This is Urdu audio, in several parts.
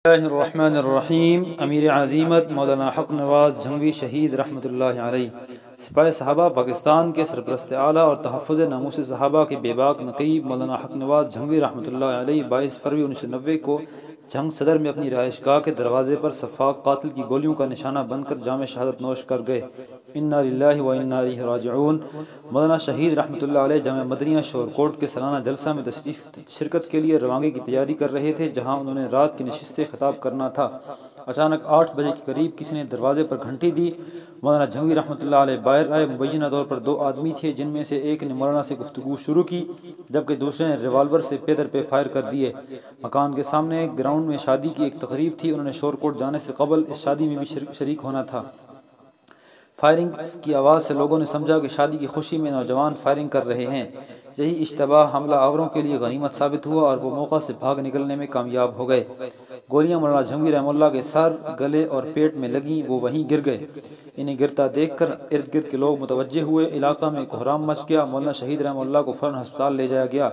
اللہ الرحمن الرحیم۔ امیر عظیمت مولانا حق نواز جھنگوی شہید رحمۃ اللہ علیہ، سپاہ صحابہ پاکستان کے سرپرست اعلیٰ اور تحفظ ناموس صحابہ کے بے باک نقیب مولانا حق نواز جھنگوی رحمۃ اللہ علیہ 22 فروری 1990 کو جھنگ صدر میں اپنی رہائش گاہ کے دروازے پر سفاک قاتل کی گولیوں کا نشانہ بن کر جام شہادت نوش کر گئے۔ انا للہ و انا الیہ راجعون۔ مولانا شہید رحمۃ اللہ علیہ جامعہ مدنیہ شور کوٹ کے سالانہ جلسہ میں شرکت کے لیے روانگی کی تیاری کر رہے تھے، جہاں انہوں نے رات کی نشست سے خطاب کرنا تھا۔ اچانک 8 بجے کے قریب کسی نے دروازے پر گھنٹی دی۔ مولانا جھنگوی رحمۃ اللہ علیہ باہر آئے۔ مبینہ طور پر 2 آدمی تھے، جن میں سے ایک نے مولانا سے گفتگو شروع کی، جبکہ دوسرے نے ریوالور سے پے در پے فائر کر دیے۔ مکان کے سامنے ایک گراؤنڈ میں شادی کی ایک تقریب تھی، انہوں نے شور کوٹ جانے سے قبل اس شادی میں بھی شریک ہونا تھا۔ فائرنگ کی آواز سے لوگوں نے سمجھا کہ شادی کی خوشی میں نوجوان فائرنگ کر رہے ہیں۔ یہی اشتباہ حملہ آوروں کے لیے غنیمت ثابت ہوا اور وہ موقع سے بھاگ نکلنے میں کامیاب ہو گئے۔ گولیاں مولانا جھنگوی رحمہ اللہ کے سر، گلے اور پیٹ میں لگیں، وہ وہیں گر گئے۔ انہیں گرتا دیکھ کر ارد گرد کے لوگ متوجہ ہوئے، علاقہ میں کوہرام مچ گیا۔ مولانا شہید رحمہ اللہ کو فوراً ہسپتال لے جایا گیا،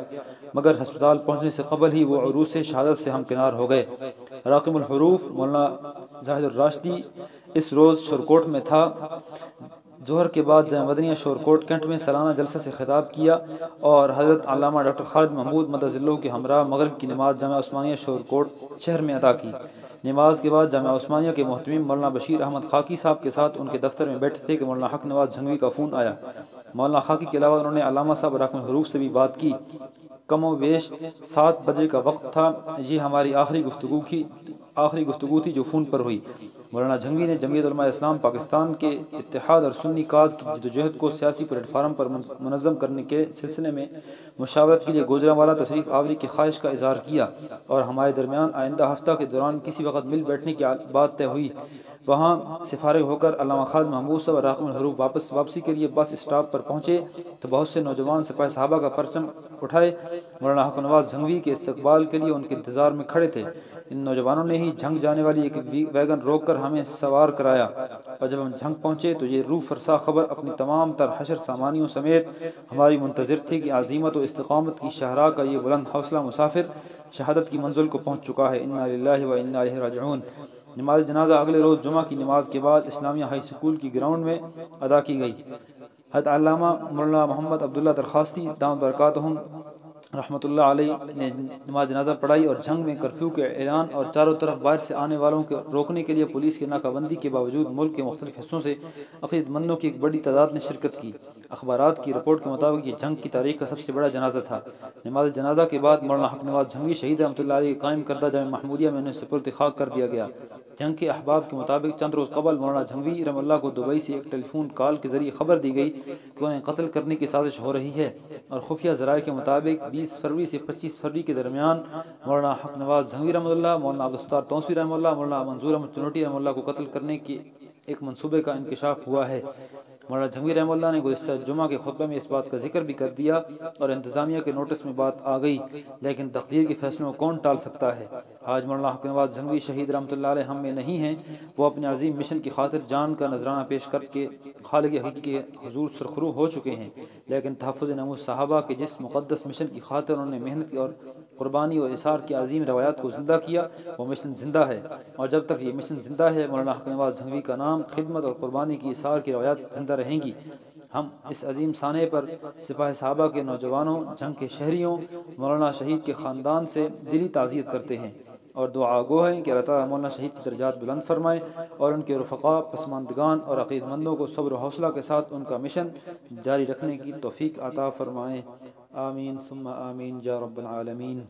مگر ہسپتال پہنچنے سے قبل ہی وہ عروس شہادت سے ہمکنار ہو گئے۔ راقم الحروف مولانا زاہد الراشدی اس روز شورکوٹ میں تھا۔ ظہر کے بعد جامعہ مدنیہ شورکوٹ کینٹ میں سالانہ جلسہ سے خطاب کیا اور حضرت علامہ ڈاکٹر خالد محمود مدظ اللہ کے ہمراہ مغرب کی نماز جامعہ عثمانیہ شورکوٹ شہر میں ادا کی۔ نماز کے بعد جامعہ عثمانیہ کے محتمم مولانا بشیر احمد خاکی صاحب کے ساتھ ان کے دفتر میں بیٹھے تھے کہ مولانا حق نواز جھنگوی کا فون آیا۔ مولانا خاکی کے علاوہ انہوں نے علامہ صاحب راقم الحروف سے بھی بات کی۔ کم و بیش 7 بجے کا وقت تھا۔ یہ ہماری آخری گفتگو تھی جو فون پر ہوئی۔ مولانا جھنگوی نے جمعیت علماء اسلام پاکستان کے اتحاد اور سنی کاز کی جدوجہد کو سیاسی پلیٹ فارم پر منظم کرنے کے سلسلے میں مشاورت کے لیے گوجرانوالہ تشریف آوری کی خواہش کا اظہار کیا اور ہمارے درمیان آئندہ ہفتہ کے دوران کسی وقت مل بیٹھنے کی بات طے ہوئی۔ وہاں سے فارغ ہو کر علامہ خالد محمود صاحب اور راقم الحروف واپسی کے لیے بس اسٹاپ پر پہنچے تو بہت سے نوجوان سپاہ صحابہ کا پرچم اٹھائے مولانا حق نواز جھنگوی کے استقبال کے لیے ان کے انتظار میں کھڑے تھے۔ ان نوجوانوں نے ہی جھنگ جانے والی ایک ویگن روک کر ہمیں سوار کرایا اور جب ہم جھنگ پہنچے تو یہ روح فرسا خبر اپنی تمام تر حشر سامانیوں سمیت ہماری منتظر تھی کہ عزیمت و استقامت کی شاہراہ کا یہ بلند حوصلہ مسافر شہادت کی منزل کو پہنچ چکا ہے۔ انا للہ و انا الیہ راجعون۔ نماز جنازہ اگلے روز جمعہ کی نماز کے بعد اسلامیہ ہائی اسکول کی گراؤنڈ میں ادا کی گئی۔ حضرت علامہ مولانا محمد عبداللہ درخواستی دامت برکاتہم رحمۃ اللہ علیہ نے نماز جنازہ پڑھائی اور جھنگ میں کرفیو کے اعلان اور چاروں طرف باہر سے آنے والوں کو روکنے کے لیے پولیس کی ناکہ بندی کے باوجود ملک کے مختلف حصوں سے عقیدت مندوں کی ایک بڑی تعداد نے شرکت کی۔ اخبارات کی رپورٹ کے مطابق یہ جنگ کی تاریخ کا سب سے بڑا جنازہ تھا۔ نماز جنازہ کے بعد مولانا حق نواز جھنگوی شہید رحمۃ اللہ علیہ قائم کردہ جامعہ محمودیہ میں انہیں سپرد خاک کر دیا گیا۔ جنگ کے احباب کے مطابق چند روز قبل مولانا جھنگوی رحمۃ اللہ کو دبئی سے ایک ٹیلی فون کال کے ذریعے خبر دی گئی کہ انہیں قتل کرنے کی سازش ہو رہی ہے، اور خفیہ ذرائع کے مطابق 20 فروری سے 25 فروری کے درمیان مولانا حق نواز جھنگوی رحمۃ اللہ، مولانا عبدالستار توسوی رحمۃ اللہ، مولانا منظور احمد چنوٹی رحمۃ اللہ کو قتل کرنے کے ایک منصوبے کا انکشاف ہوا ہے۔ مولانا جھنگوی رحمۃ اللہ نے گزشتہ جمعہ کے خطبہ میں اس بات کا ذکر بھی کر دیا اور انتظامیہ کے نوٹس میں بات آ گئی، لیکن تقدیر کے فیصلوں کو کون ٹال سکتا ہے۔ آج مولانا حق نواز جھنگوی شہید رحمۃ اللہ علیہ ہم میں نہیں ہیں۔ وہ اپنے عظیم مشن کی خاطر جان کا نذرانہ پیش کر کے خالق حقیقی کے حضور سرخرو ہو چکے ہیں، لیکن تحفظ ناموس صحابہ کے جس مقدس مشن کی خاطر انہوں نے محنت اور قربانی اور اثار کی عظیم روایات کو زندہ کیا، وہ مشن زندہ ہے، اور جب تک یہ مشن زندہ ہے مولانا حق نواز جھنگوی کا نام، خدمت اور قربانی کی اثار کی روایات زندہ رہیں گی۔ ہم اس عظیم سانحے پر سپاہ صحابہ کے نوجوانوں، جنگ کے شہریوں، مولانا شہید کے خاندان سے دلی تعزیت کرتے ہیں اور دعا گو ہیں کہ اللہ تعالیٰ مولانا شہید کی درجات بلند فرمائے اور ان کے رفقاء، پسماندگان اور عقیدت مندوں کو صبر و حوصلہ کے ساتھ ان کا مشن جاری رکھنے کی توفیق عطا فرمائے۔ آمین ثم آمین یا رب العالمین۔